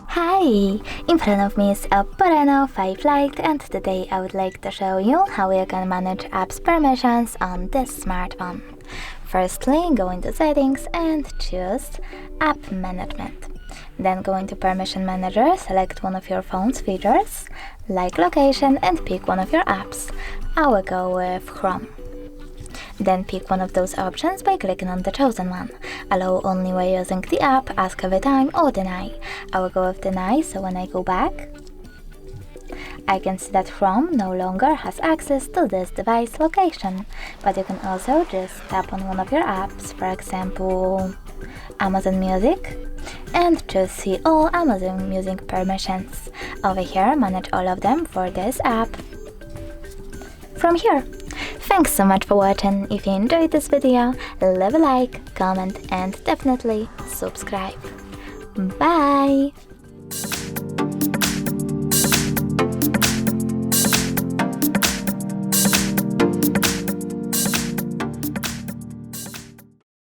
Hi! In front of me is OPPO Reno5 Lite, and today I would like to show you how you can manage apps permissions on this smartphone. Firstly, go into Settings and choose App Management. Then go into Permission Manager, select one of your phone's features, like location, and pick one of your apps. I will go with Chrome. Then pick one of those options by clicking on the chosen one. Allow only while using the app, ask every time, or deny. I will go with deny, so when I go back, I can see that Chrome no longer has access to this device location. But you can also just tap on one of your apps, for example Amazon Music, and choose See All Amazon Music permissions. Over here, manage all of them for this app from here. Thanks so much for watching. If you enjoyed this video, leave a like, comment, and definitely subscribe. Bye!